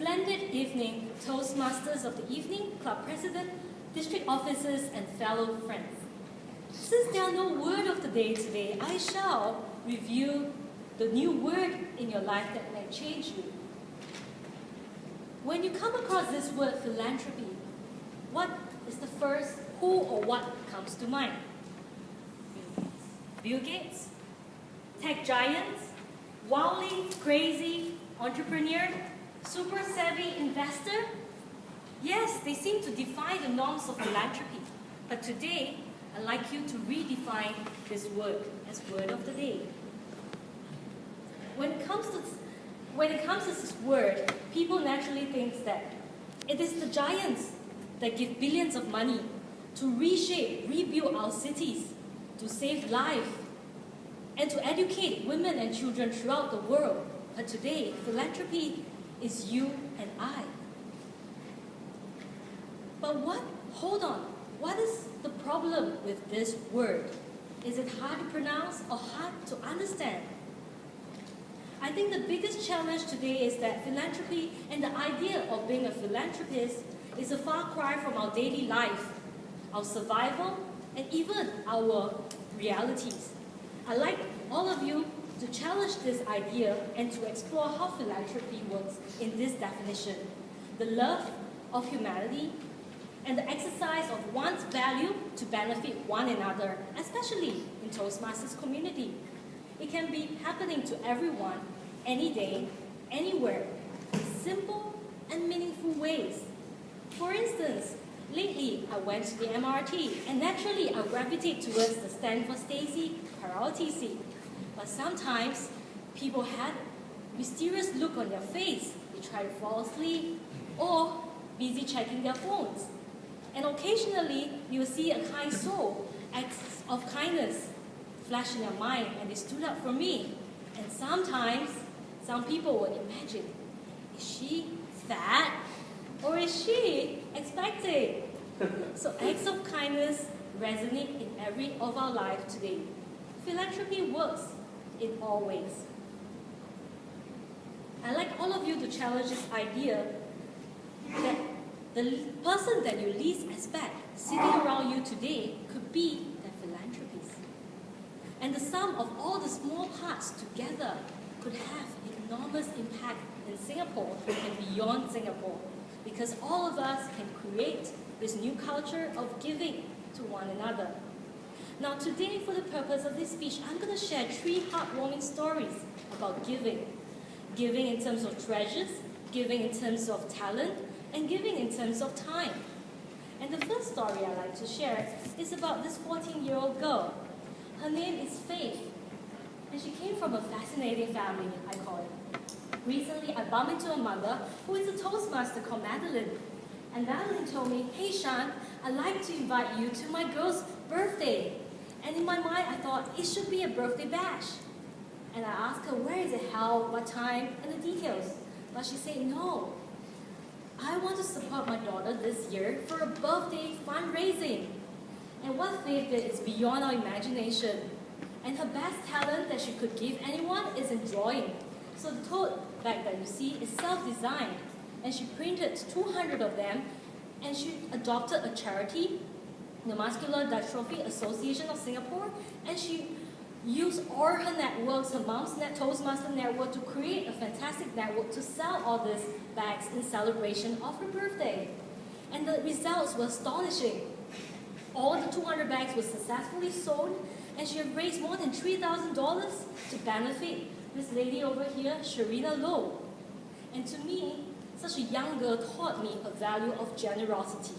splendid evening, Toastmasters of the Evening, Club President, District Officers, and fellow friends. Since there are no word of the day today, I shall review the new word in your life that may change you. When you come across this word philanthropy, what is the first who or what comes to mind? Bill Gates? Tech giants? Wildly crazy entrepreneur? Super savvy investor? Yes, they seem to defy the norms of philanthropy. But today, I'd like you to redefine this word as word of the day. When it comes to this word, people naturally think that it is the giants that give billions of money to reshape, rebuild our cities, to save lives, and to educate women and children throughout the world. But today, philanthropy is you and I. But hold on, what is the problem with this word? Is it hard to pronounce or hard to understand? I think the biggest challenge today is that philanthropy and the idea of being a philanthropist is a far cry from our daily life, our survival, and even our realities. I'd like all of you to challenge this idea and to explore how philanthropy works in this definition: the love of humanity and the exercise of one's value to benefit one another, especially in Toastmasters community. It can be happening to everyone, any day, anywhere, in simple and meaningful ways. For instance, lately I went to the MRT and naturally I gravitate towards the Stand for Stacy priority seat. But sometimes people have a mysterious look on their face. They try to fall asleep or busy checking their phones. And occasionally you will see a kind soul, acts of kindness, flash in their mind, and they stood up for me. And sometimes some people will imagine, is she fat or is she expecting? So acts of kindness resonate in every of our lives today. Philanthropy works in all ways. I'd like all of you to challenge this idea that the person that you least expect sitting around you today could be the philanthropist. And the sum of all the small parts together could have enormous impact in Singapore and beyond Singapore, because all of us can create this new culture of giving to one another. Now today, for the purpose of this speech, I'm going to share 3 heartwarming stories about giving. Giving in terms of treasures, giving in terms of talent, and giving in terms of time. And the first story I'd like to share is about this 14-year-old girl. Her name is Faith, and she came from a fascinating family, I call it. Recently, I bumped into a mother who is a Toastmaster called Madeline. And Madeline told me, "Hey Sean, I'd like to invite you to my girl's birthday." And in my mind, I thought it should be a birthday bash. And I asked her, where is it held, what time, and the details. But she said, no, I want to support my daughter this year for a birthday fundraising. And what Faith did is beyond our imagination. And her best talent that she could give anyone is in drawing. So the tote bag that you see is self-designed. And she printed 200 of them, and she adopted a charity, the Muscular Dystrophy Association of Singapore, and she used all her networks, her mom's Toastmaster network, to create a fantastic network to sell all these bags in celebration of her birthday. And the results were astonishing. All the 200 bags were successfully sold, and she had raised more than $3,000 to benefit this lady over here, Sharina Low. And to me, such a young girl taught me a value of generosity,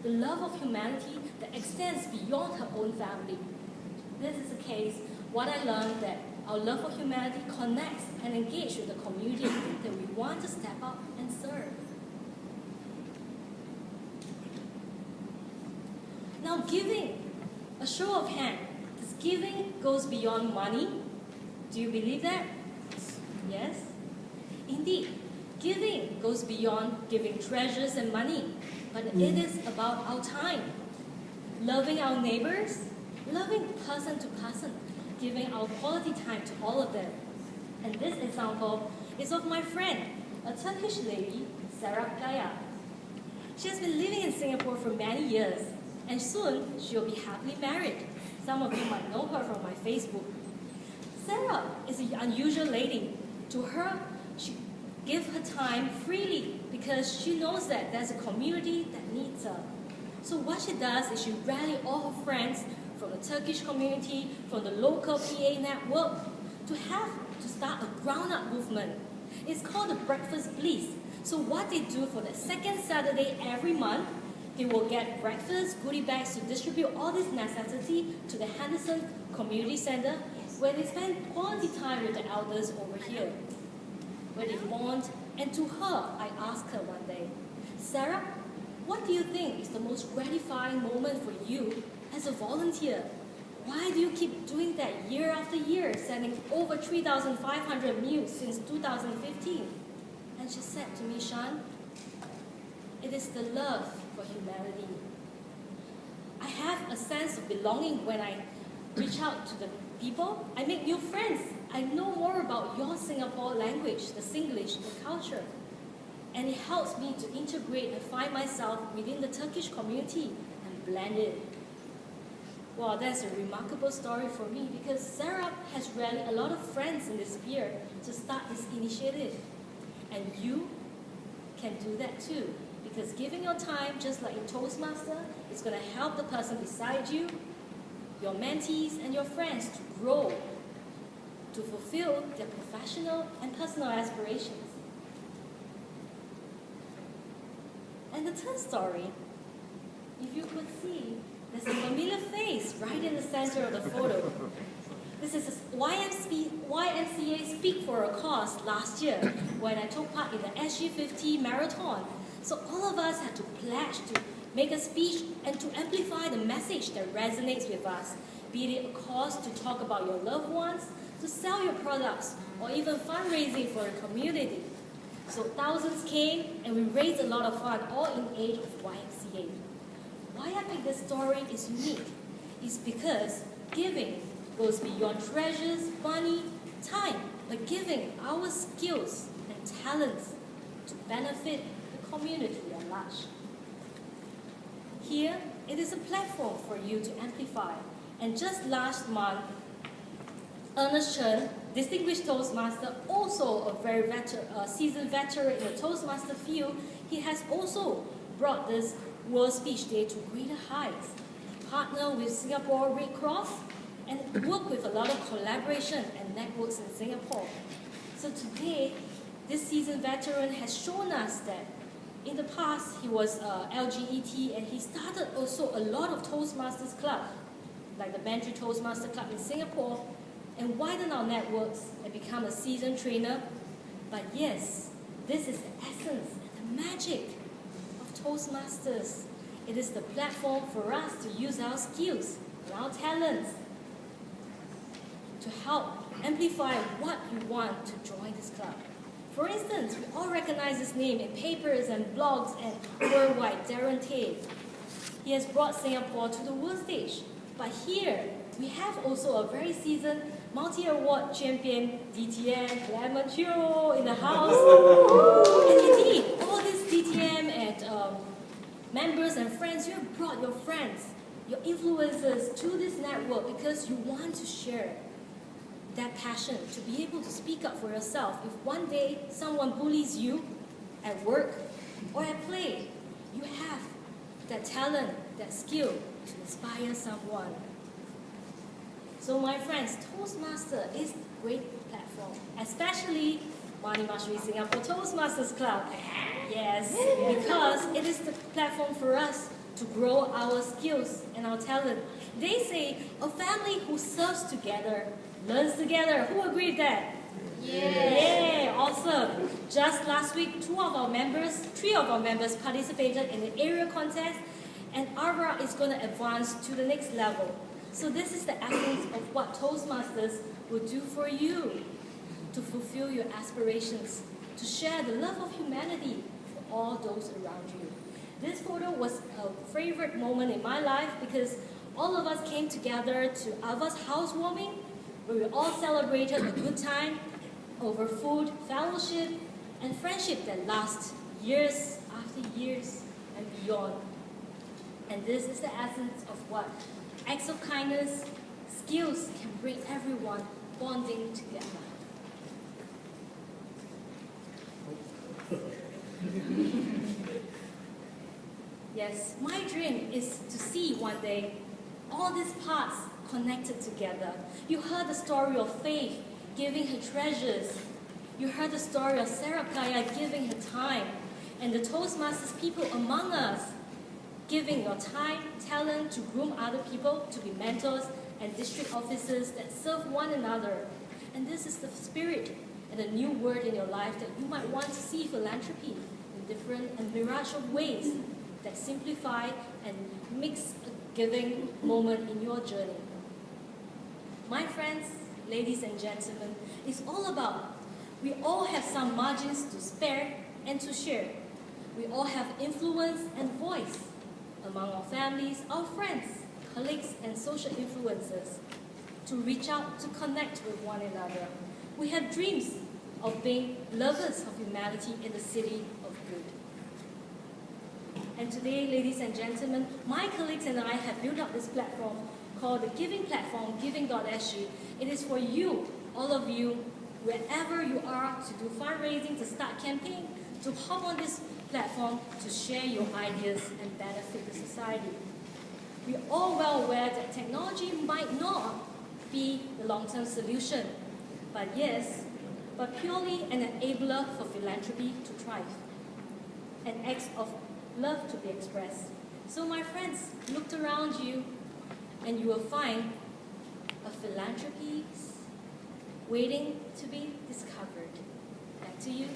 the love of humanity that extends beyond her own family. This is the case, what I learned, that our love for humanity connects and engages with the community that we want to step up and serve. Now giving, a show of hands, this giving goes beyond money. Do you believe that? Yes? Indeed, giving goes beyond giving treasures and money, but it is about our time. Loving our neighbors, loving person to person, giving our quality time to all of them. And this example is of my friend, a Turkish lady, Sarah Gaya. She has been living in Singapore for many years, and soon she'll be happily married. Some of you might know her from my Facebook. Sarah is an unusual lady. To her, she gives her time freely because she knows that there's a community that needs her. So what she does is she rallies all her friends from the Turkish community, from the local PA network, to start a ground-up movement. It's called the Breakfast Bliss. So what they do for the second Saturday every month, they will get breakfast, goodie bags to distribute all this necessity to the Henderson Community Center, where they spend quality time with the elders over here, where they bond. And to her, I asked her one day, Sarah, what do you think is the most gratifying moment for you as a volunteer? Why do you keep doing that year after year, sending over 3,500 meals since 2015? And she said to me, Shan, it is the love for humanity. I have a sense of belonging when I reach out to the people. I make new friends. I know more about your Singapore language, the Singlish, the culture. And it helps me to integrate and find myself within the Turkish community and blend in. Well, that's a remarkable story for me because Sarah has rallied a lot of friends in this sphere to start this initiative. And you can do that too, because giving your time, just like in Toastmaster, is going to help the person beside you, your mentees, and your friends to grow, to fulfill their professional and personal aspirations. And the third story, if you could see, there's a familiar face right in the center of the photo. This is a YMCA Speak for a Cause last year when I took part in the SG50 marathon. So all of us had to pledge to make a speech and to amplify the message that resonates with us, be it a cause to talk about your loved ones, to sell your products, or even fundraising for a community. So thousands came and we raised a lot of fund, all in aid of YMCA. Why I think this story is unique is because giving goes beyond treasures, money, time, but giving our skills and talents to benefit the community at large. Here, it is a platform for you to amplify. And just last month, Ernest Chen, distinguished Toastmaster, also a very seasoned veteran in the Toastmaster field, he has also brought this World Speech Day to greater heights. He partnered with Singapore Red Cross and worked with a lot of collaboration and networks in Singapore. So today, this seasoned veteran has shown us that in the past, he was LGBT and he started also a lot of Toastmasters Club, like the Mandarin Toastmaster Club in Singapore, and widen our networks and become a seasoned trainer. But yes, this is the essence and the magic of Toastmasters. It is the platform for us to use our skills and our talents to help amplify what you want to join this club. For instance, we all recognize his name in papers and blogs and worldwide, Darren Tay. He has brought Singapore to the world stage. But here, we have also a very seasoned multi-award champion, DTM, Lemon Chiro in the house. And indeed, all these DTM and members and friends, you have brought your friends, your influencers to this network because you want to share that passion to be able to speak up for yourself. If one day someone bullies you at work or at play, you have that talent, that skill to inspire someone. So my friends, Toastmaster is a great platform, especially Mani Masri Singapore Toastmasters Club. Yes, because it is the platform for us to grow our skills and our talent. They say a family who serves together learns together. Who agree with that? Yeah, awesome. Just last week, three of our members participated in the area contest, and Arva is going to advance to the next level. So this is the essence of what Toastmasters will do for you to fulfill your aspirations, to share the love of humanity for all those around you. This photo was a favorite moment in my life because all of us came together to Arva's housewarming, where we all celebrated a good time over food, fellowship, and friendship that lasts years after years and beyond. And this is the essence of what acts of kindness, skills can bring everyone bonding together. Yes, my dream is to see one day all these parts connected together. You heard the story of Faith giving her treasures. You heard the story of Sarah Kaya giving her time. And the Toastmasters people among us giving your time, talent to groom other people to be mentors and district officers that serve one another. And this is the spirit and a new word in your life that you might want to see philanthropy in different and mirage of ways that simplify and mix a giving moment in your journey. My friends, ladies and gentlemen, it's all about we all have some margins to spare and to share. We all have influence and voice among our families, our friends, colleagues, and social influencers to reach out, to connect with one another. We have dreams of being lovers of humanity in the city of good. And today, ladies and gentlemen, my colleagues and I have built up this platform called the Giving Platform, giving.sg. It is for you, all of you, wherever you are, to do fundraising, to start campaign, to hop on this platform to share your ideas and benefit the society. We are all well aware that technology might not be the long-term solution, but purely an enabler for philanthropy to thrive, an act of love to be expressed. So my friends, look around you and you will find a philanthropy waiting to be discovered. Back to you.